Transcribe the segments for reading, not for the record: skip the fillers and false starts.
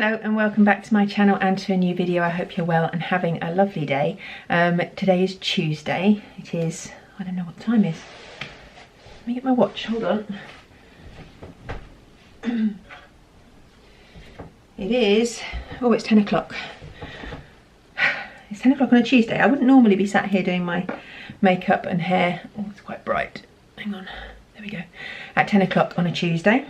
Hello and welcome back to my channel and to a new video. I hope you're well and having a lovely day. Today is Tuesday. It is, I don't know what the time is. Let me get my watch, hold on. It is, oh, it's 10 o'clock. It's 10 o'clock on a Tuesday. I wouldn't normally be sat here doing my makeup and hair. Oh, it's quite bright. Hang on, there we go. At 10 o'clock on a Tuesday.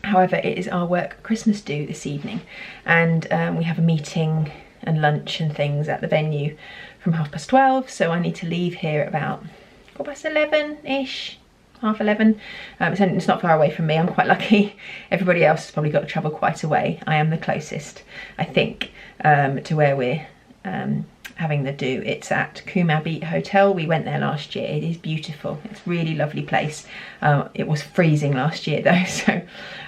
However, it is our work Christmas do this evening, and we have a meeting and lunch and things at the venue from 12:30, so I need to leave here at about 11-ish, half 11. It's not far away from me. I'm quite lucky. Everybody else has probably got to travel quite a way. I am the closest, I think, to where we're having the do. It's at Coombe Abbey Hotel. We went there last year. It is beautiful. It's a really lovely place. It was freezing last year though, so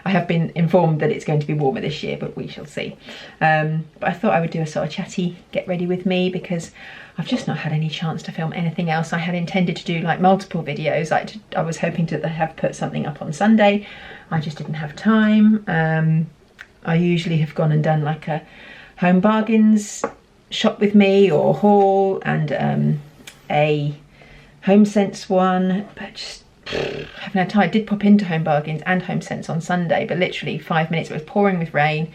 I have been informed that it's going to be warmer this year, but we shall see. But I thought I would do a sort of chatty get ready with me because I've just not had any chance to film anything else. I had intended to do like multiple videos. I was hoping to have put something up on Sunday. I just didn't have time. I usually have gone and done like a Home Bargains shop with me or haul and a Home Sense one, but just haven't had time. I did pop into Home Bargains and Home Sense on Sunday, but literally 5 minutes. It was pouring with rain.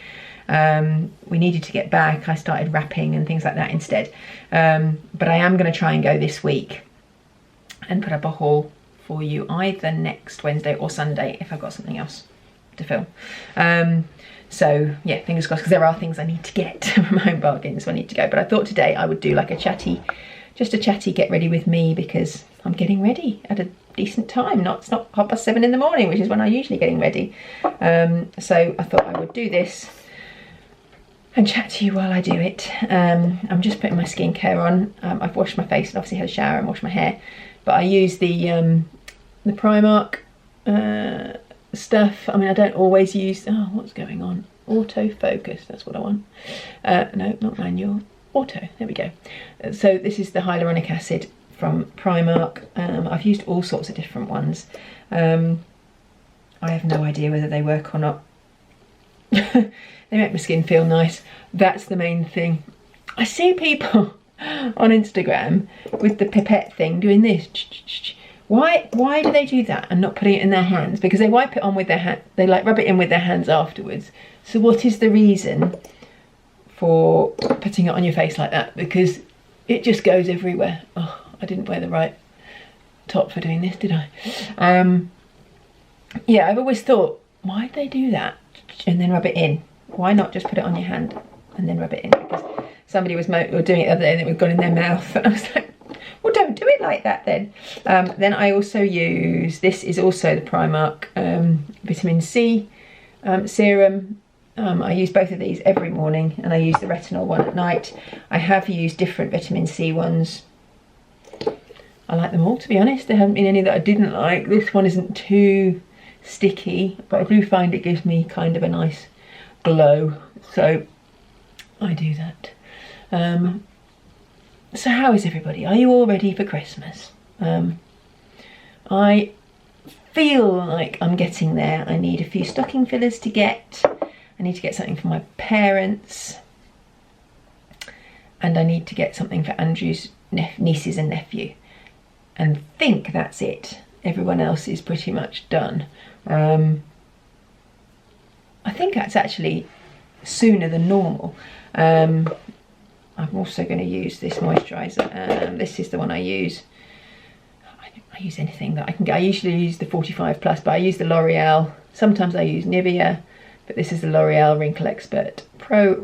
We needed to get back. I started wrapping and things like that instead. But I am going to try and go this week and put up a haul for you either next Wednesday or Sunday if I've got something else to film. So yeah, fingers crossed, because there are things I need to get from Home Bargains, so I need to go. But I thought today I would do like a chatty, just a chatty get ready with me, because I'm getting ready at a decent time. It's not 7:30 in the morning, which is when I'm usually getting ready. So I thought I would do this and chat to you while I do it. I'm just putting my skincare on. I've washed my face and obviously had a shower and washed my hair, but I use the Primark stuff. I mean, I don't always use, oh, what's going on? Autofocus, that's what I want. No, not manual, auto, there we go. So this is the hyaluronic acid from Primark. I've used all sorts of different ones. I have no idea whether they work or not. They make my skin feel nice. That's the main thing. I see people on Instagram with the pipette thing doing this. Why do they do that and not putting it in their hands? Because they wipe it on with their hand, they like rub it in with their hands afterwards. So what is the reason for putting it on your face like that? Because it just goes everywhere. Oh, I didn't wear the right top for doing this, did I? Yeah, I've always thought, why'd they do that and then rub it in? Why not just put it on your hand and then rub it in? Because somebody was doing it the other day and it was gone in their mouth, and I was like, well, don't do it like that then. Then I also use, this is also the Primark vitamin C serum. I use both of these every morning, and I use the retinol one at night. I have used different vitamin C ones. I like them all, to be honest. There haven't been any that I didn't like. This one isn't too sticky, but I do find it gives me kind of a nice glow, so I do that. So how is everybody? Are you all ready for Christmas? I feel like I'm getting there. I need a few stocking fillers to get. I need to get something for my parents. And I need to get something for Andrew's nieces and nephew. And think that's it. Everyone else is pretty much done. I think that's actually sooner than normal. I'm also going to use this moisturiser. This is the one I use. I use anything that I can get. I usually use the 45 plus, but I use the L'Oreal. Sometimes I use Nivea, but this is the L'Oreal Wrinkle Expert Pro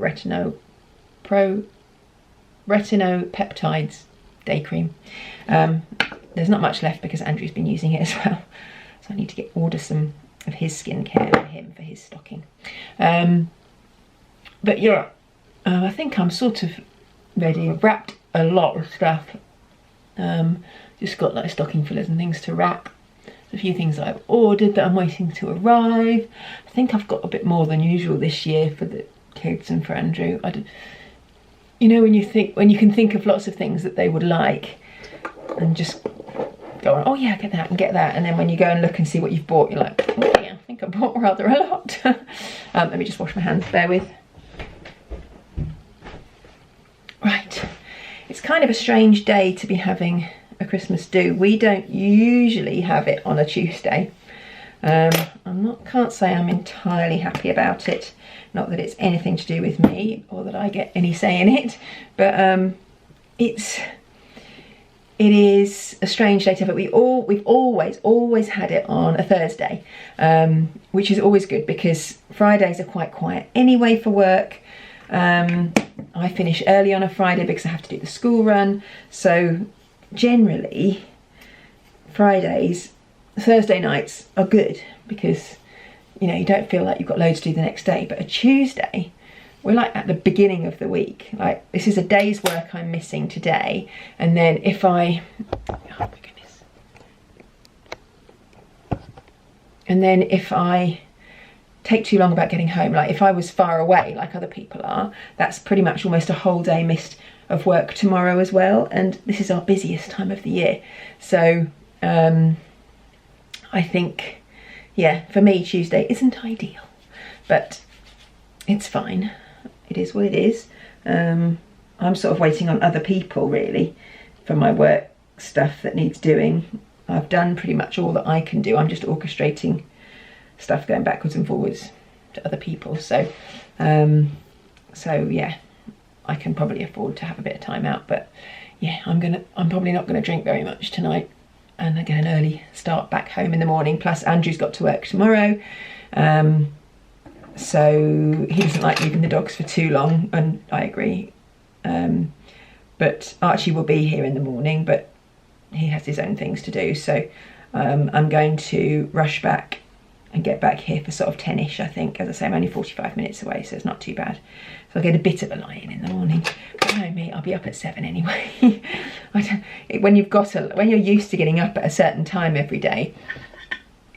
Retinopeptides Day Cream. There's not much left because Andrew's been using it as well, so I need to order some of his skincare for him for his stocking. But yeah, I think I'm sort of ready. I've wrapped a lot of stuff. Just got like stocking fillers and things to wrap. There's a few things that I've ordered that I'm waiting to arrive. I think I've got a bit more than usual this year for the kids and for Andrew. You know, when you can think of lots of things that they would like and just go on, oh yeah, get that and get that, and then when you go and look and see what you've bought, you're like, oh yeah, I think I bought rather a lot. Let me just wash my hands, bear with. kind of a strange day to be having a Christmas do. We don't usually have it on a Tuesday. Can't say I'm entirely happy about it. Not that it's anything to do with me or that I get any say in it, but it is a strange day to have it. We've always had it on a Thursday, which is always good because Fridays are quite quiet anyway for work. I finish early on a Friday because I have to do the school run. So generally, Thursday nights are good because, you know, you don't feel like you've got loads to do the next day. But a Tuesday, we're like at the beginning of the week. Like, this is a day's work I'm missing today. And then if I, oh my goodness. And then if I take too long about getting home, like if I was far away like other people are, that's pretty much almost a whole day missed of work tomorrow as well. And this is our busiest time of the year. So I think, yeah, for me Tuesday isn't ideal, but it's fine. It is what it is. I'm sort of waiting on other people really for my work stuff that needs doing. I've done pretty much all that I can do. I'm just orchestrating stuff going backwards and forwards to other people. So yeah, I can probably afford to have a bit of time out. But yeah, I'm probably not gonna drink very much tonight, and I get an early start back home in the morning. Plus Andrew's got to work tomorrow. So he doesn't like leaving the dogs for too long, and I agree. But Archie will be here in the morning, but he has his own things to do. So I'm going to rush back and get back here for sort of 10ish, I think. As I say, I'm only 45 minutes away, so it's not too bad. So I'll get a bit of a lie-in the morning. But no, me, I'll be up at 7 anyway. When you're used to getting up at a certain time every day,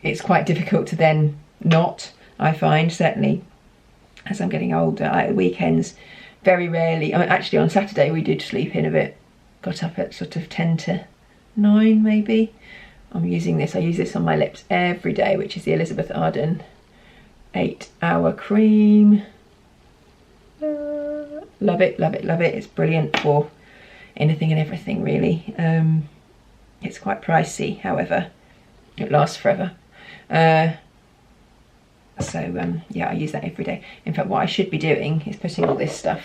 it's quite difficult to then not, I find, certainly as I'm getting older. Weekends, very rarely. I mean, actually on Saturday we did sleep in a bit. Got up at sort of 10 to 9 maybe. I use this on my lips every day, which is the Elizabeth Arden 8-hour cream. Love it, love it, love it. It's brilliant for anything and everything really. It's quite pricey, however, it lasts forever. Yeah, I use that every day. In fact, what I should be doing is putting all this stuff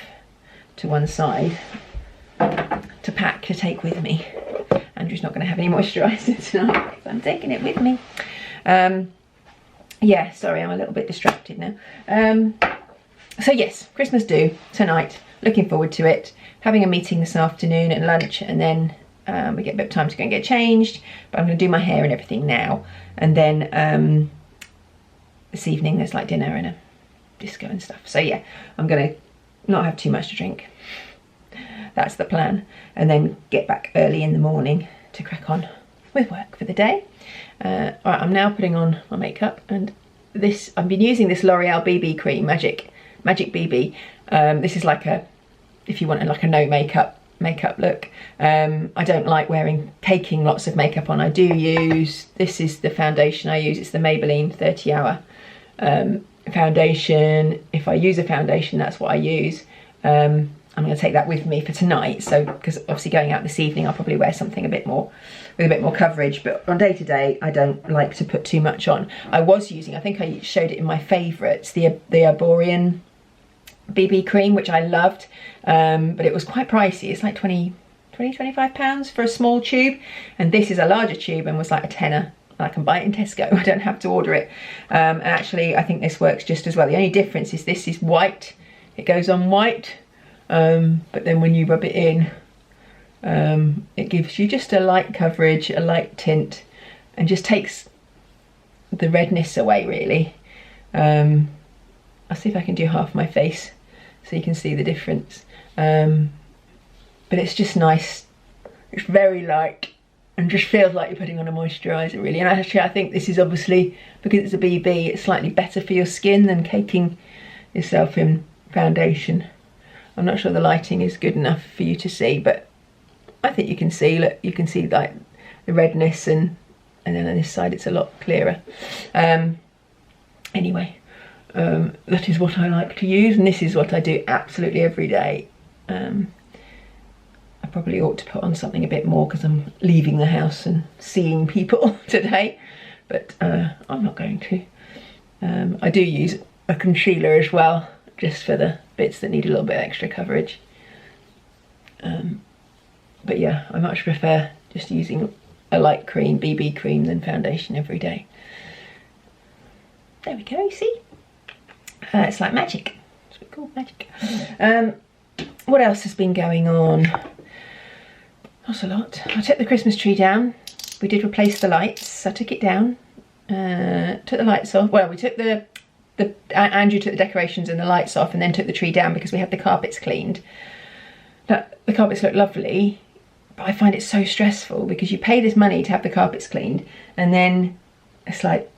to one side to pack to take with me. Andrew's not going to have any moisturiser tonight because I'm taking it with me. Yeah, sorry, I'm a little bit distracted now. So yes, Christmas do tonight. Looking forward to it. Having a meeting this afternoon at lunch, and then we get a bit of time to go and get changed. But I'm going to do my hair and everything now, and then this evening there's like dinner and a disco and stuff. So yeah, I'm going to not have too much to drink. That's the plan, and then get back early in the morning to crack on with work for the day. Alright, I'm now putting on my makeup, and this, I've been using this L'Oreal BB cream, Magic BB. This is like if you want like a no makeup look. I don't like taking lots of makeup on. I do use, this is the foundation I use. It's the Maybelline 30-hour foundation. If I use a foundation, that's what I use. I'm going to take that with me for tonight, so because obviously going out this evening I'll probably wear something with a bit more coverage, but on day to day I don't like to put too much on. I was using, I think I showed it in my favourites, the Arborian BB cream, which I loved, but it was quite pricey. It's like 25 pounds for a small tube, and this is a larger tube and was like a tenner. I can buy it in Tesco, I don't have to order it. And actually I think this works just as well. The only difference is this is white, it goes on white. But then when you rub it in, it gives you just a light coverage, a light tint, and just takes the redness away really. I'll see if I can do half my face so you can see the difference. But it's just nice, it's very light and just feels like you're putting on a moisturiser really. And actually I think this is obviously, because it's a BB, it's slightly better for your skin than caking yourself in foundation. I'm not sure the lighting is good enough for you to see, but I think you can see, look, you can see like the redness, and then on this side it's a lot clearer. Anyway, that is what I like to use, and this is what I do absolutely every day. I probably ought to put on something a bit more because I'm leaving the house and seeing people today, but I'm not going to. I do use a concealer as well, just for the bits that need a little bit extra coverage. But yeah, I much prefer just using a light cream, BB cream, than foundation every day. There we go, see? It's like magic. It's what we call magic. What else has been going on? Not a lot. I took the Christmas tree down. We did replace the lights. I took it down. Took the lights off. Well, we took Andrew took the decorations and the lights off, and then took the tree down because we had the carpets cleaned. Now, the carpets look lovely, but I find it so stressful because you pay this money to have the carpets cleaned, and then it's like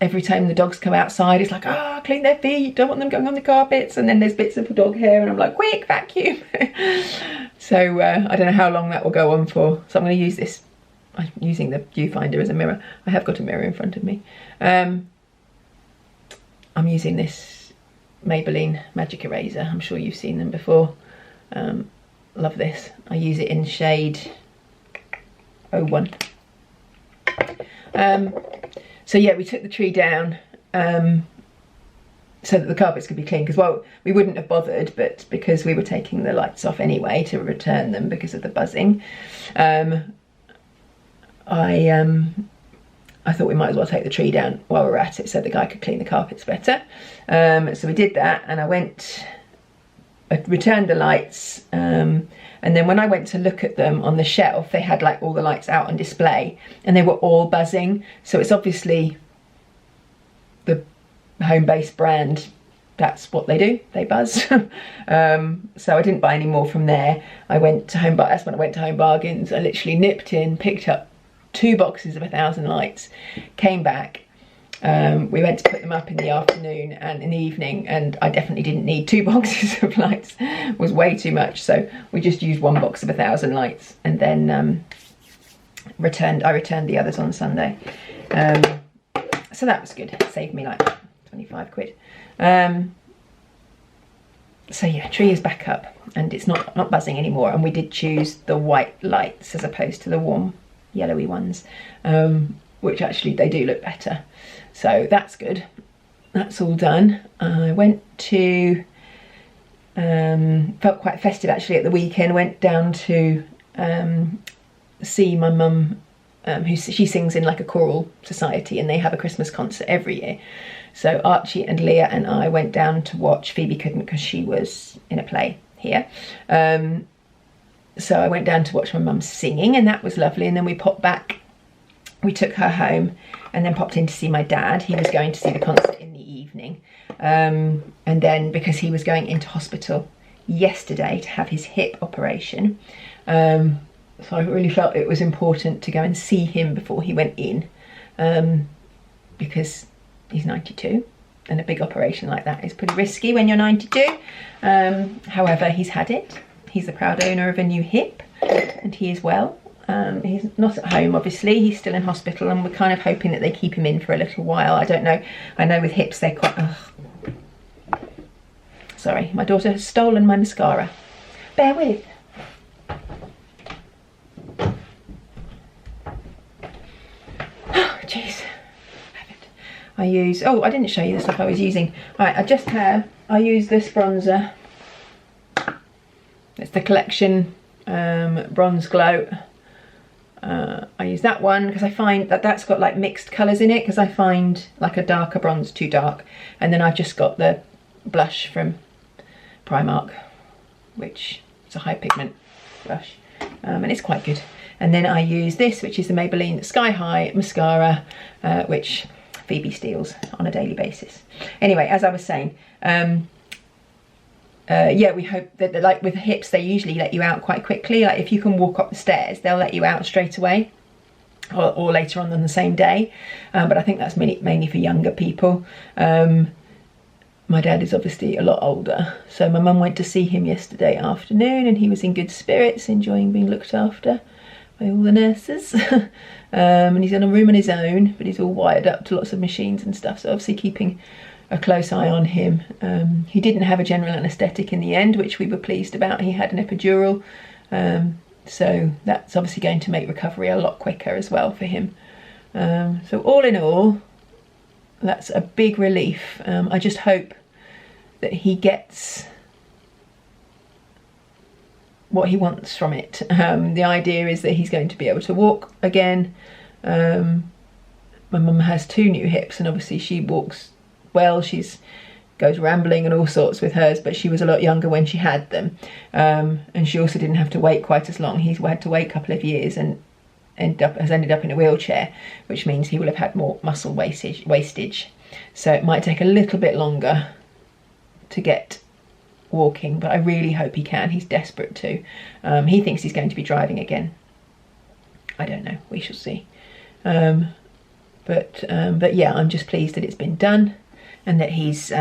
every time the dogs come outside, it's like, clean their feet, don't want them going on the carpets, and then there's bits of dog hair, and I'm like, quick, vacuum. So I don't know how long that will go on for. So I'm going to use this. I'm using the viewfinder as a mirror. I have got a mirror in front of me. I'm using this Maybelline Magic Eraser. I'm sure you've seen them before. Love this. I use it in shade 01. So yeah, we took the tree down so that the carpets could be clean, because, well, we wouldn't have bothered, but because we were taking the lights off anyway to return them because of the buzzing, I thought we might as well take the tree down while we're at it so the guy could clean the carpets better. So we did that, and I returned the lights, and then when I went to look at them on the shelf, they had like all the lights out on display and they were all buzzing. So it's obviously the home-based brand, that's what they do, they buzz. So I didn't buy any more from there. I went to that's when I went to Home Bargains. I literally nipped in, picked up 2 boxes of 1,000 lights, came back. We went to put them up in the afternoon and in the evening, and I definitely didn't need 2 boxes of lights. It was way too much, so we just used 1 box of 1,000 lights, and then I returned the others on Sunday. So that was good. It saved me like 25 quid. So yeah, tree is back up and it's not buzzing anymore, and we did choose the white lights as opposed to the warm yellowy ones, which actually they do look better. So that's good. That's all done. I went to, felt quite festive actually at the weekend. Went down to see my mum, she sings in like a choral society, and they have a Christmas concert every year. So Archie and Leah and I went down to watch. Phoebe couldn't because she was in a play here. So I went down to watch my mum singing, and that was lovely. And then we popped back. We took her home and then popped in to see my dad. He was going to see the concert in the evening. And then because he was going into hospital yesterday to have his hip operation, so I really felt it was important to go and see him before he went in, because he's 92 and a big operation like that is pretty risky when you're 92. However, he's had it. He's the proud owner of a new hip and he is well. He's not at home, obviously. He's still in hospital, and we're kind of hoping that they keep him in for a little while. I don't know. I know with hips they're quite... Sorry, my daughter has stolen my mascara. Bear with. Oh, jeez. I use... Oh, I didn't show you the stuff I was using. Right, I use this bronzer. It's the Collection Bronze Glow. I use that one because I find that that's got like mixed colours in it, because I find like a darker bronze too dark. And then I've just got the blush from Primark, which is a high pigment blush, and it's quite good. And then I use this, which is the Maybelline Sky High mascara, which Phoebe steals on a daily basis. Anyway, as I was saying, yeah, we hope that, like with hips, they usually let you out quite quickly. Like if you can walk up the stairs, they'll let you out straight away, or later on the same day. But I think that's mainly for younger people. My dad is obviously a lot older, so my mum went to see him yesterday afternoon, and he was in good spirits, enjoying being looked after by all the nurses. And he's in a room on his own, but he's all wired up to lots of machines and stuff, so obviously keeping a close eye on him. He didn't have a general anaesthetic in the end, which we were pleased about. He had an epidural, So that's obviously going to make recovery a lot quicker as well for him. So all in all, that's a big relief. I just hope that he gets what he wants from it. The idea is that he's going to be able to walk again. My mum has 2 new hips, and obviously she walks well. Goes rambling and all sorts with hers, but she was a lot younger when she had them, and she also didn't have to wait quite as long. He's had to wait a couple of years and has ended up in a wheelchair, which means he will have had more muscle wastage. So it might take a little bit longer to get walking, but I really hope he can. He's desperate to. He thinks he's going to be driving again. I don't know, we shall see. But yeah, I'm just pleased that it's been done and that he's you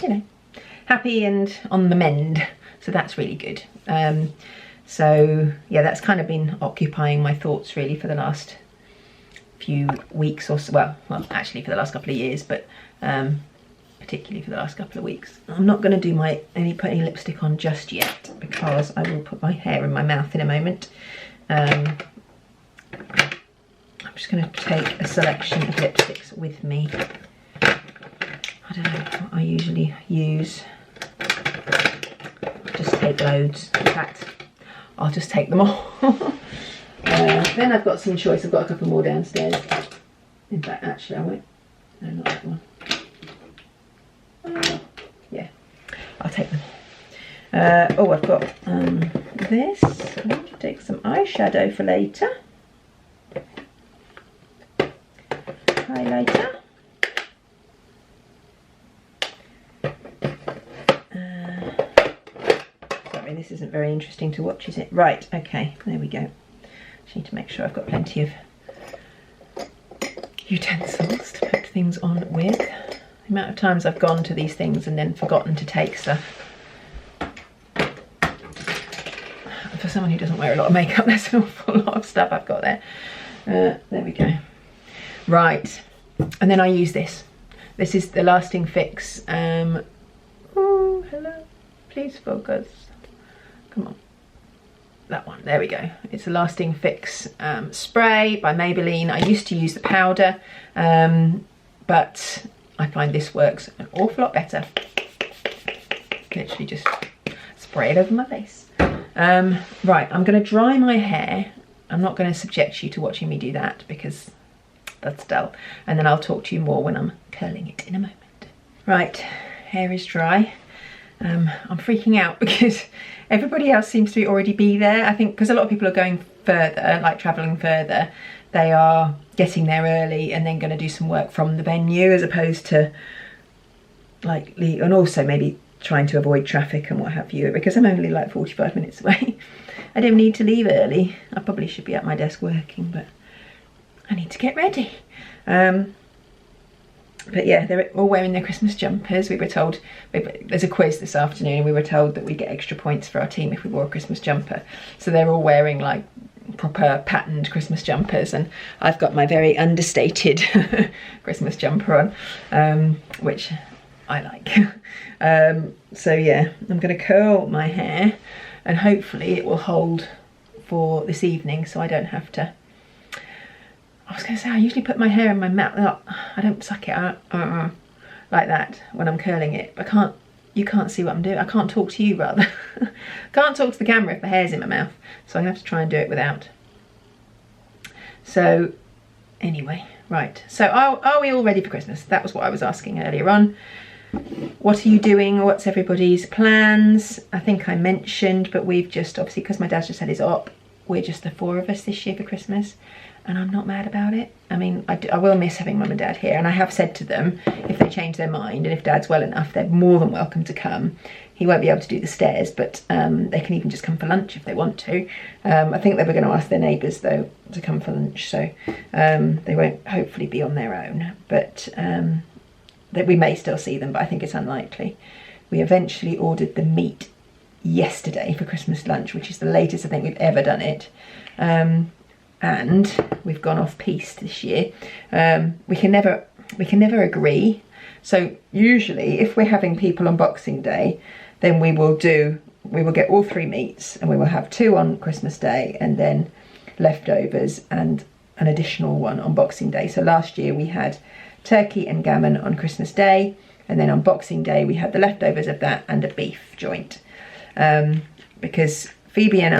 know, happy and on the mend, so that's really good. So yeah, that's kind of been occupying my thoughts really for the last few weeks or so. Well, actually for the last couple of years, but particularly for the last couple of weeks. I'm not going to do put any lipstick on just yet, because I will put my hair in my mouth in a moment. I'm just going to take a selection of lipsticks with me. I don't know what I usually use. Just take loads. In fact, I'll just take them all. Then I've got some choice. I've got a couple more downstairs. In fact, actually I won't. No, not that one. Yeah, I'll take them. Oh, I've got this. I want to take some eyeshadow for later. Highlighter. Sorry, this isn't very interesting to watch, is it? Right, okay, there we go. Just need to make sure I've got plenty of utensils to put things on with. The amount of times I've gone to these things and then forgotten to take stuff. For someone who doesn't wear a lot of makeup, there's an awful lot of stuff I've got there. There we go. Right, and then I use this. This is the Lasting Fix. Oh, hello. Please focus. Come on. That one, there we go. It's a Lasting Fix spray by Maybelline. I used to use the powder, but I find this works an awful lot better. Literally just spray it over my face. Right, I'm going to dry my hair. I'm not going to subject you to watching me do that because that's dull. And then I'll talk to you more when I'm curling it in a moment. Right, hair is dry. I'm freaking out because everybody else seems to already be there. I think because a lot of people are going further, like travelling further, they are getting there early and then going to do some work from the venue, as opposed to like, and also maybe trying to avoid traffic and what have you, because I'm only like 45 minutes away. I don't need to leave early. I probably should be at my desk working, but I need to get ready. But yeah, they're all wearing their Christmas jumpers. We were told, there's a quiz this afternoon, and we were told that we get extra points for our team if we wore a Christmas jumper. So they're all wearing like proper patterned Christmas jumpers, and I've got my very understated Christmas jumper on, which I like. So yeah, I'm going to curl my hair and hopefully it will hold for this evening, so I don't have to. I was going to say, I usually put my hair in my mouth. Oh, I don't suck it out like that when I'm curling it. You can't see what I'm doing. I can't talk to you, rather. Can't talk to the camera if the hair's in my mouth. So I'm going to have to try and do it without. So anyway, right. So are we all ready for Christmas? That was what I was asking earlier on. What are you doing? What's everybody's plans? I think I mentioned, but we've just, obviously because my dad's just had his op, we're just the 4 of us this year for Christmas. And I'm not mad about it. I mean, I will miss having mum and dad here, and I have said to them, if they change their mind and if dad's well enough, they're more than welcome to come. He won't be able to do the stairs, but they can even just come for lunch if they want to. I think they were going to ask their neighbours though to come for lunch, so they won't hopefully be on their own, but that we may still see them, but I think it's unlikely. We eventually ordered the meat yesterday for Christmas lunch, which is the latest I think we've ever done it. And we've gone off piste this year. We can never agree. So usually if we're having people on Boxing Day, then we'll we will get all 3 meats, and we will have 2 on Christmas Day, and then leftovers and an additional one on Boxing Day. So last year we had turkey and gammon on Christmas Day, and then on Boxing Day we had the leftovers of that and a beef joint. Because Phoebe and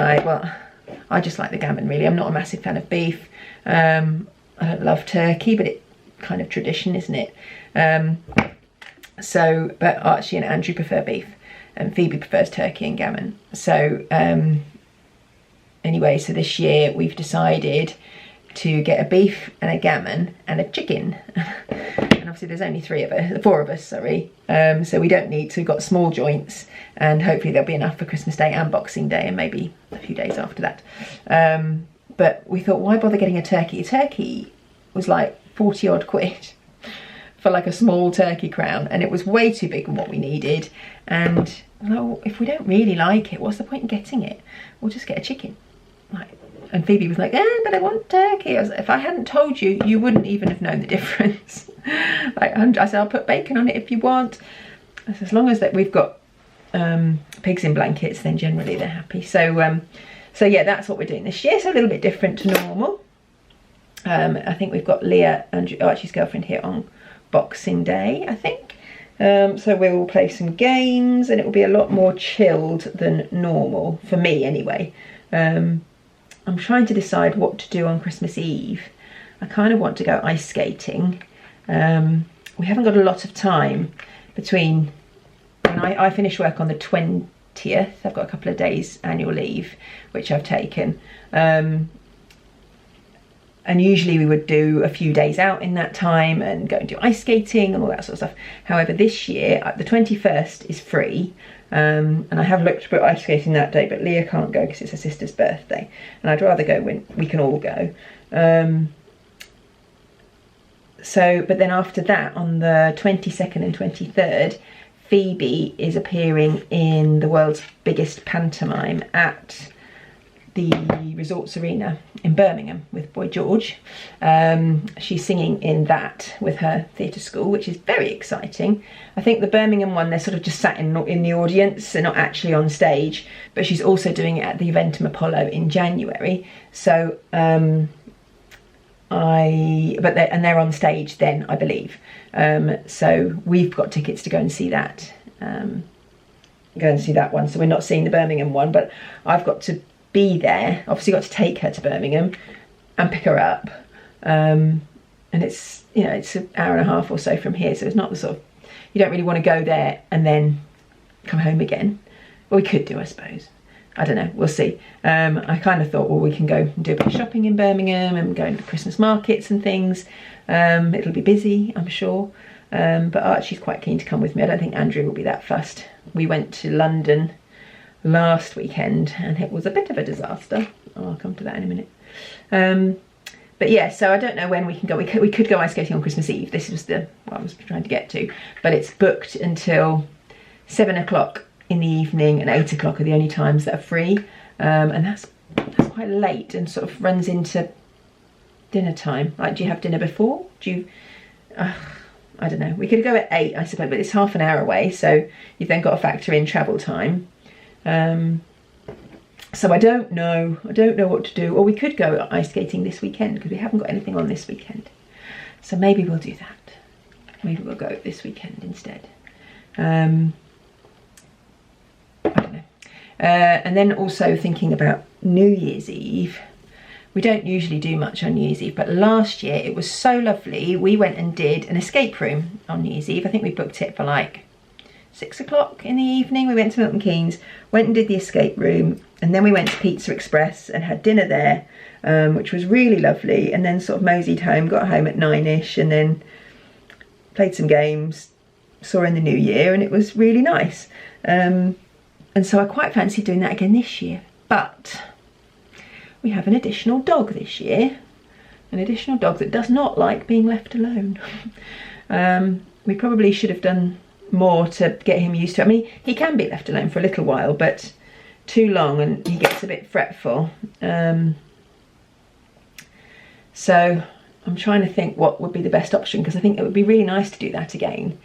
I just like the gammon really. I'm not a massive fan of beef. I don't love turkey, but it's kind of tradition, isn't it? But Archie and Andrew prefer beef, and Phoebe prefers turkey and gammon. So anyway, so this year we've decided to get a beef and a gammon and a chicken. And obviously there's only 4 of us, sorry. So we don't need to, we've got small joints, and hopefully there'll be enough for Christmas Day and Boxing Day and maybe a few days after that. But we thought, why bother getting a turkey? A turkey was like 40 odd quid for like a small turkey crown, and it was way too big than what we needed. And well, if we don't really like it, what's the point in getting it? We'll just get a chicken. And Phoebe was like, but I want turkey. I was like, if I hadn't told you, you wouldn't even have known the difference. I said, I'll put bacon on it if you want. I said, as long as that we've got pigs in blankets, then generally they're happy. So yeah, that's what we're doing this year. So a little bit different to normal. I think we've got Leah, Archie's girlfriend, here on Boxing Day, I think. So we will play some games, and it will be a lot more chilled than normal, for me anyway. I'm trying to decide what to do on Christmas Eve. I kind of want to go ice skating. We haven't got a lot of time between when I finish work on the 20th. I've got a couple of days annual leave, which I've taken. And usually we would do a few days out in that time and go and do ice skating and all that sort of stuff. However, this year, the 21st is free. And I have looked to put ice skating that day, but Leah can't go because it's her sister's birthday. And I'd rather go when we can all go. But then after that, on the 22nd and 23rd, Phoebe is appearing in the world's biggest pantomime at the Resorts Arena in Birmingham with Boy George. She's singing in that with her theatre school, which is very exciting. I think the Birmingham one, they're sort of just sat in the audience, they're not actually on stage, but she's also doing it at the Eventum Apollo in January. So they're on stage then, I believe. So we've got tickets to go and see that. One. So we're not seeing the Birmingham one, but I've got to be there. Obviously got to take her to Birmingham and pick her up. And it's, it's an hour and a half or so from here. So it's not the sort of, you don't really want to go there and then come home again. Well, we could do, I suppose. I don't know, we'll see. I kind of thought, well, we can go and do a bit of shopping in Birmingham and go into Christmas markets and things. It'll be busy, I'm sure. But Archie's quite keen to come with me. I don't think Andrew will be that fussed. We went to London last weekend and it was a bit of a disaster. I'll come to that in a minute. But yeah, so I don't know when we can go. We could go ice skating on Christmas Eve. This was what I was trying to get to. But it's booked until 7 o'clock in the evening, and 8 o'clock are the only times that are free. And that's quite late and sort of runs into dinner time. Like, do you have dinner before? I don't know. We could go at 8, I suppose, but it's half an hour away, so you've then got to factor in travel time. So I don't know what to do. Or we could go ice skating this weekend because we haven't got anything on this weekend. So maybe we'll do that. Maybe we'll go this weekend instead. I don't know. And then also thinking about New Year's Eve. We don't usually do much on New Year's Eve, but last year it was so lovely. We went and did an escape room on New Year's Eve. I think we booked it for like 6 o'clock in the evening. We went to Milton Keynes, went and did the escape room, and then we went to Pizza Express and had dinner there, which was really lovely, and then sort of moseyed home, got home at 9ish, and then played some games, saw in the new year, and it was really nice. And so I quite fancy doing that again this year. But we have an additional dog this year, an additional dog that does not like being left alone. We probably should have done more to get him used to it. I mean, he can be left alone for a little while, but too long and he gets a bit fretful. So I'm trying to think what would be the best option, because I think it would be really nice to do that again.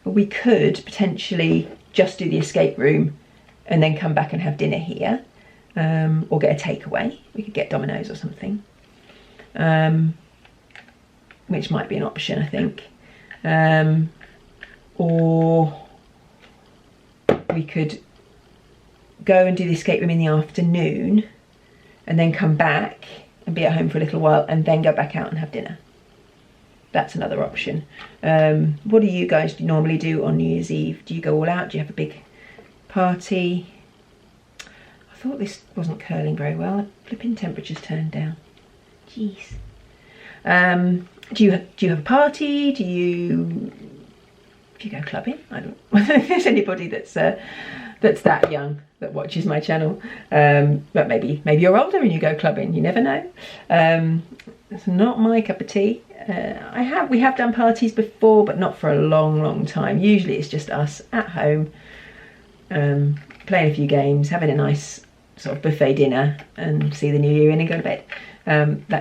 But we could potentially just do the escape room and then come back and have dinner here, or get a takeaway. We could get Domino's or something, which might be an option, I think. Or we could go and do the escape room in the afternoon and then come back and be at home for a little while and then go back out and have dinner. That's another option. What do you guys normally do on New Year's Eve? Do you go all out? Do you have a big party? I thought this wasn't curling very well. Flipping temperature's turned down. Jeez. Do you have a party? Do you go clubbing? I don't know if there's anybody that's that young that watches my channel. But maybe you're older and you go clubbing. You never know. It's not my cup of tea. We have done parties before, but not for a long time. Usually it's just us at home, playing a few games, having a nice sort of buffet dinner, and see the new year in and go to bed.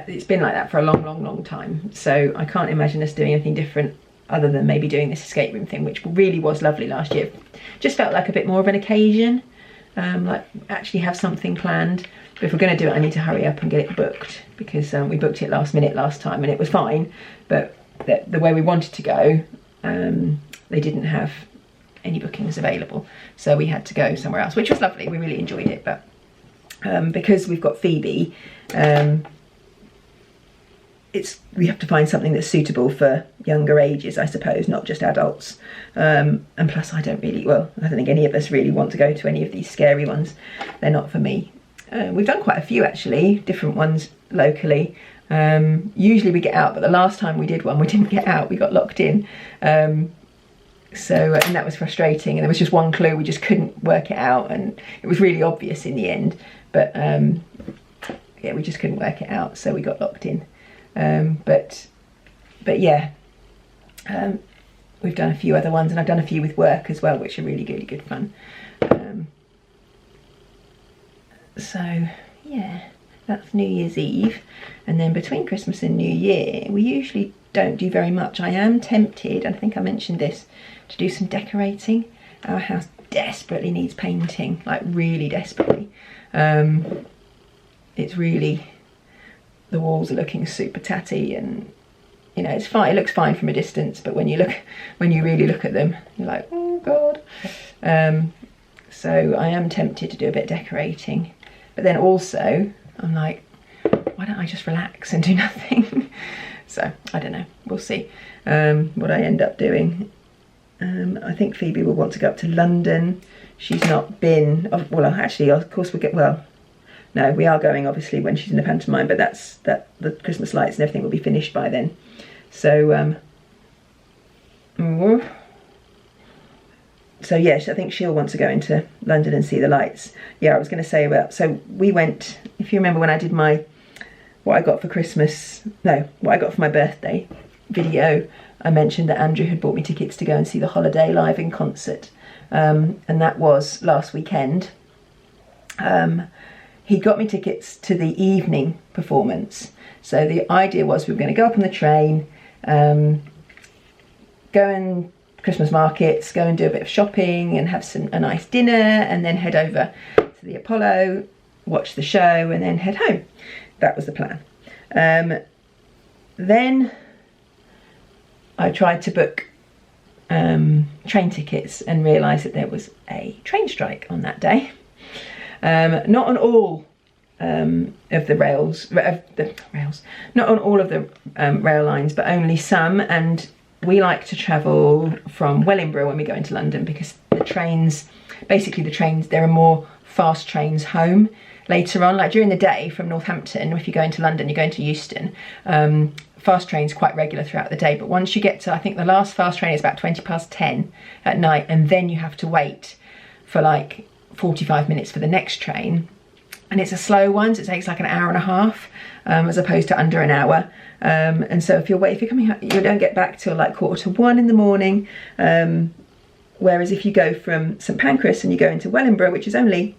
It's been like that for a long time. So I can't imagine us doing anything different other than maybe doing this escape room thing, which really was lovely last year. Just felt like a bit more of an occasion, like actually have something planned. But if we're going to do it, I need to hurry up and get it booked, because we booked it last minute last time and it was fine, but the way we wanted to go, they didn't have any bookings available, so we had to go somewhere else, which was lovely. We really enjoyed it, but because we've got Phoebe, we have to find something that's suitable for younger ages, I suppose, not just adults. And plus I don't think any of us really want to go to any of these scary ones. They're not for me. We've done quite a few actually, different ones locally. Usually we get out, but the last time we did one, we didn't get out, we got locked in. And that was frustrating, and there was just one clue, we just couldn't work it out, and it was really obvious in the end, but yeah, we just couldn't work it out, so we got locked in. But yeah, we've done a few other ones, and I've done a few with work as well, which are really good fun. So yeah, that's New Year's Eve, and then between Christmas and New Year we usually don't do very much. I am tempted, and I think I mentioned this, to do some decorating. Our house desperately needs painting, like really desperately. It's really, the walls are looking super tatty, and you know, it's fine, it looks fine from a distance, but when you really look at them, you're like, oh god. So I am tempted to do a bit of decorating, but then also I'm like, why don't I just relax and do nothing? So I don't know, we'll see what I end up doing. I think Phoebe will want to go up to London. She's not been, well actually of course we are going obviously when she's in the pantomime, but the Christmas lights and everything will be finished by then. So so yes, I think she'll want to go into London and see the lights. Yeah, I was going to say about, so we went, if you remember when I did what I got for my birthday video, I mentioned that Andrew had bought me tickets to go and see the Holiday live in concert, and that was last weekend. He got me tickets to the evening performance, so the idea was we were going to go up on the train, go and Christmas markets, go and do a bit of shopping and have a nice dinner, and then head over to the Apollo, watch the show, and then head home. That was the plan. Then I tried to book train tickets and realised that there was a train strike on that day. Not on all of the rails, not on all of the rail lines, but only some. And we like to travel from Wellingborough when we go into London, because the trains, there are more fast trains home later on, like during the day from Northampton. If you go into London, you're going to Euston, fast trains quite regular throughout the day, but once you get to, I think the last fast train is about 10:20 at night, and then you have to wait for like 45 minutes for the next train, and it's a slow one, so it takes like an hour and a half, as opposed to under an hour. And so if you're coming out, you don't get back till like 1:45 in the morning. Whereas if you go from St Pancras and you go into Wellingborough, which is only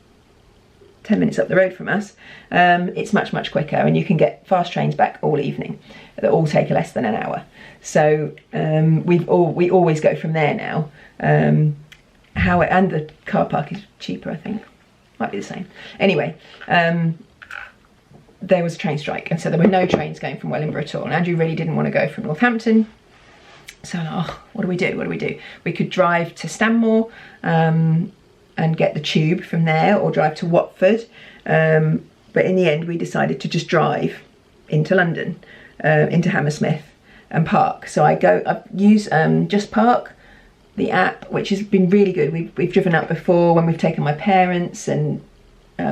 10 minutes up the road from us, it's much quicker, and you can get fast trains back all evening that all take less than an hour. So we always go from there now. and the car park is cheaper, I think. Might be the same. Anyway, there was a train strike, and so there were no trains going from Wellingborough at all. And Andrew really didn't want to go from Northampton. So what do we do? What do we do? We could drive to Stanmore and get the tube from there, or drive to Watford. But in the end, we decided to just drive into London, into Hammersmith and park. So I use Just Park, the app, which has been really good. We've driven up before when we've taken my parents, and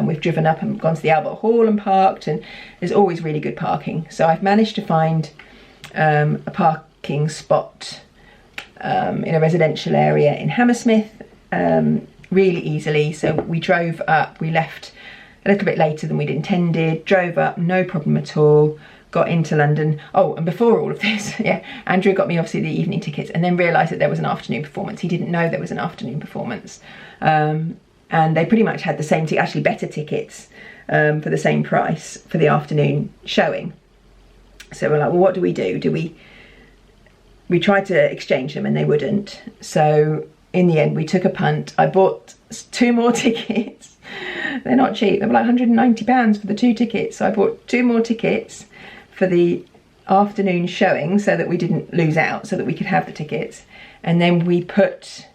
we've driven up and gone to the Albert Hall and parked, and there's always really good parking. So I've managed to find a parking spot in a residential area in Hammersmith really easily. So we drove up, we left a little bit later than we'd intended, drove up, no problem at all, got into London. Oh, and before all of this, yeah, Andrew got me obviously the evening tickets, and then realised that there was an afternoon performance. He didn't know there was an afternoon performance. And they pretty much had the same, actually better tickets for the same price for the afternoon showing. So we're like, well, what do? We tried to exchange them and they wouldn't. So in the end, we took a punt. I bought 2 more tickets. They're not cheap. They were like £190 for the 2 tickets. So I bought 2 more tickets for the afternoon showing so that we didn't lose out, so that we could have the tickets. And then we put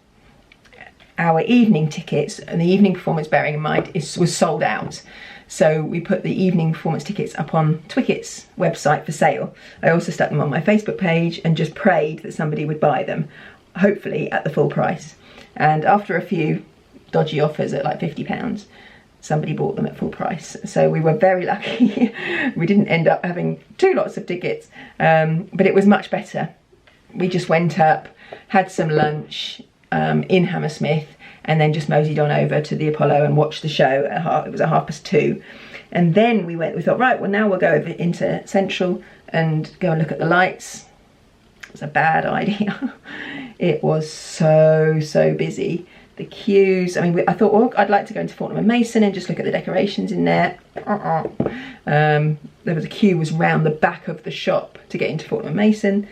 our evening tickets, and the evening performance, bearing in mind, was sold out. So we put the evening performance tickets up on Twicket's website for sale. I also stuck them on my Facebook page and just prayed that somebody would buy them, hopefully at the full price. And after a few dodgy offers at like £50, somebody bought them at full price. So we were very lucky. We didn't end up having 2 lots of tickets, but it was much better. We just went up, had some lunch in Hammersmith, and then just moseyed on over to the Apollo and watched the show it was at 2:30. And then we thought, right, well, now we'll go over into Central and go and look at the lights. It was a bad idea. It was so busy. The queues, I mean, I thought, well, I'd like to go into Fortnum and Mason and just look at the decorations in there. There was a queue was round the back of the shop to get into Fortnum and Mason.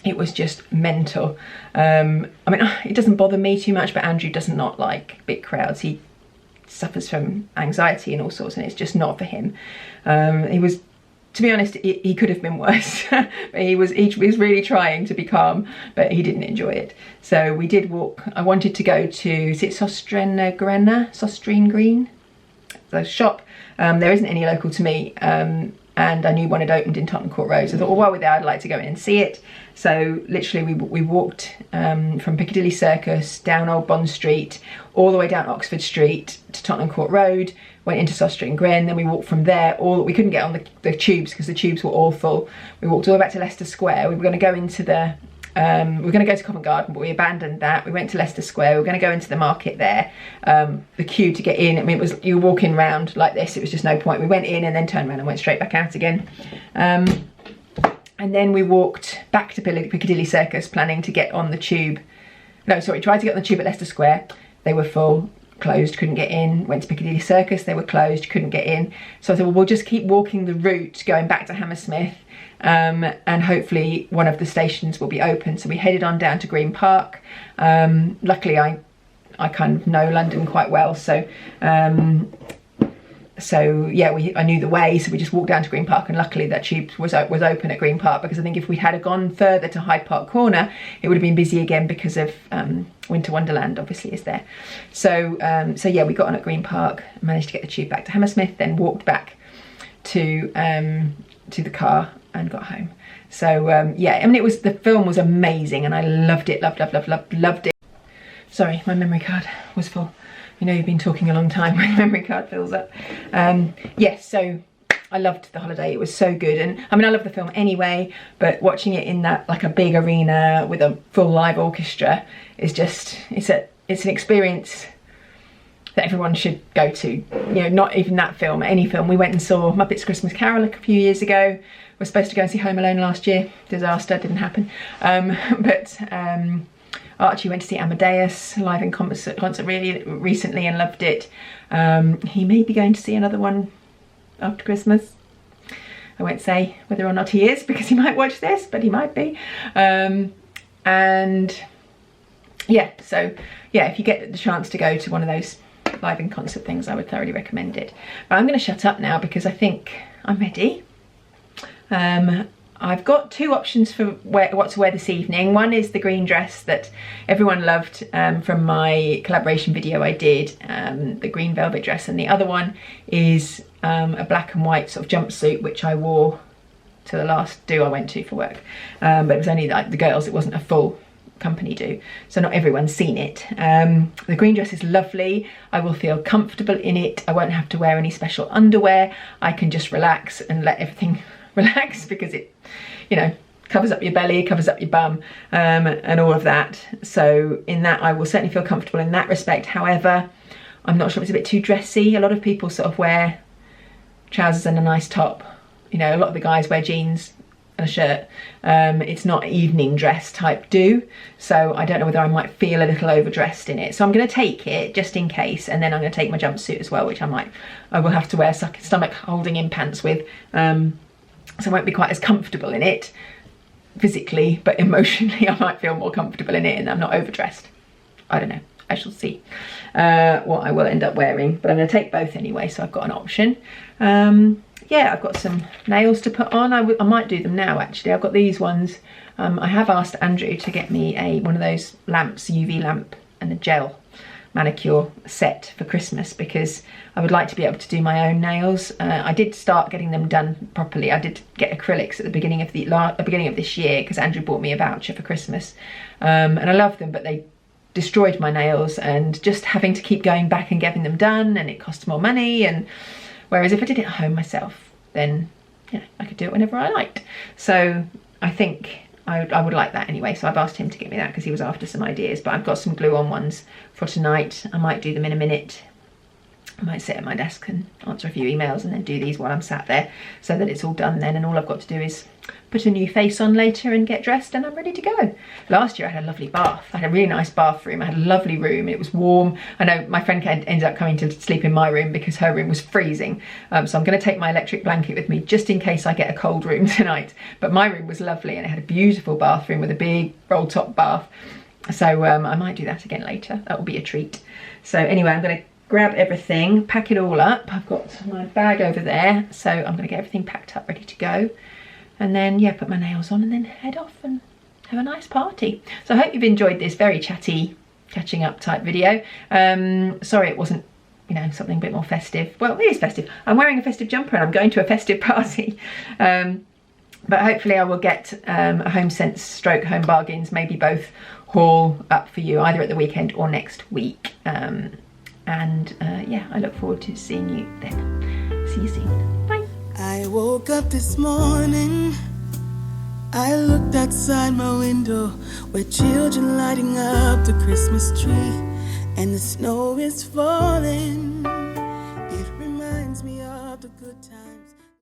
It was just mental. I mean, it doesn't bother me too much, but Andrew does not like big crowds. He suffers from anxiety and all sorts, and it's just not for him. He was, to be honest, he could have been worse. But he was really trying to be calm, but he didn't enjoy it. So we did walk. I wanted to go to, is it Sostrine Green? The shop. There isn't any local to me. And I knew one had opened in Tottenham Court Road. So I thought, well, while we're there, I'd like to go in and see it. So literally we walked from Piccadilly Circus down Old Bond Street, all the way down Oxford Street to Tottenham Court Road, went into Sostrine Green, then we walked from there, we couldn't get on the tubes because the tubes were all full. We walked all the way back to Leicester Square. We were going to go into the, we were going to go to Covent Garden, but we abandoned that. We went to Leicester Square. We were going to go into the market there. The queue to get in, I mean, it was, you were walking around like this. It was just no point. We went in and then turned around and went straight back out again. And then we walked back to Piccadilly Circus, planning to get on the tube. No, sorry, tried to get on the tube at Leicester Square. They were full, closed, couldn't get in. Went to Piccadilly Circus, they were closed, couldn't get in. So I thought, well, we'll just keep walking the route going back to Hammersmith, and hopefully one of the stations will be open. So we headed on down to Green Park. Luckily, I kind of know London quite well, so yeah, I knew the way, so we just walked down to Green Park, and luckily that tube was open at Green Park, because I think if we had gone further to Hyde Park Corner, it would have been busy again because of Winter Wonderland obviously is there. So yeah, we got on at Green Park, managed to get the tube back to Hammersmith, then walked back to the car and got home. So yeah, I mean, the film was amazing, and I loved it, loved it. Sorry, my memory card was full. You know, you've been talking a long time when the memory card fills up. Yes, so I loved the holiday. It was so good. And I mean, I love the film anyway, but watching it in that, like, a big arena with a full live orchestra is just, it's an experience that everyone should go to. You know, not even that film, any film. We went and saw Muppets Christmas Carol a few years ago. We were supposed to go and see Home Alone last year. Disaster, didn't happen. Archie went to see Amadeus live in concert really recently and loved it. He may be going to see another one after Christmas. I won't say whether or not he is, because he might watch this, but he might be. And yeah, so yeah, if you get the chance to go to one of those live in concert things, I would thoroughly recommend it. But I'm going to shut up now because I think I'm ready. I've got two options for what to wear this evening. One is the green dress that everyone loved from my collaboration video I did, the green velvet dress, and the other one is a black and white sort of jumpsuit which I wore to the last do I went to for work, but it was only like the girls, it wasn't a full company do, so not everyone's seen it. The green dress is lovely. I will feel comfortable in it. I won't have to wear any special underwear. I can just relax and let everything relax because it, you know, covers up your belly, covers up your bum, and all of that. So in that I will certainly feel comfortable in that respect. However, I'm not sure if it's a bit too dressy. A lot of people sort of wear trousers and a nice top. You know, a lot of the guys wear jeans and a shirt. It's not evening dress type do, so I don't know whether I might feel a little overdressed in it. So I'm going to take it just in case, and then I'm going to take my jumpsuit as well, which I will have to wear stomach holding in pants with, so I won't be quite as comfortable in it physically, but emotionally I might feel more comfortable in it and I'm not overdressed. I don't know, I shall see what I will end up wearing, but I'm going to take both anyway, so I've got an option. Yeah, I've got some nails to put on. I might do them now actually. I've got these ones. I have asked Andrew to get me one of those lamps, UV lamp and a gel manicure set for Christmas, because I would like to be able to do my own nails. I did start getting them done properly. I did get acrylics at the beginning of this year because Andrew bought me a voucher for Christmas, and I love them, but they destroyed my nails, and just having to keep going back and getting them done, and it costs more money. And whereas if I did it at home myself, then you know, I could do it whenever I liked. So I think I would like that anyway, so I've asked him to get me that because he was after some ideas. But I've got some glue on ones for tonight. I might do them in a minute. I might sit at my desk and answer a few emails and then do these while I'm sat there, so that it's all done then, and all I've got to do is put a new face on later and get dressed and I'm ready to go. Last year I had a lovely bath. I had a really nice bathroom. I had a lovely room. It was warm. I know my friend ended up coming to sleep in my room because her room was freezing. So I'm going to take my electric blanket with me just in case I get a cold room tonight. But my room was lovely and it had a beautiful bathroom with a big roll top bath. So I might do that again later. That will be a treat. So anyway, I'm going to grab everything, pack it all up. I've got my bag over there. So I'm going to get everything packed up, ready to go. And then, yeah, put my nails on and then head off and have a nice party. So I hope you've enjoyed this very chatty, catching up type video. Sorry it wasn't, you know, something a bit more festive. Well, it is festive. I'm wearing a festive jumper and I'm going to a festive party. But hopefully I will get a Home Sense stroke Home Bargains, maybe both, haul up for you either at the weekend or next week. Yeah, I look forward to seeing you then. See you soon. Bye. I woke up this morning, I looked outside my window where children lighting up the Christmas tree, and the snow is falling. It reminds me of the good times.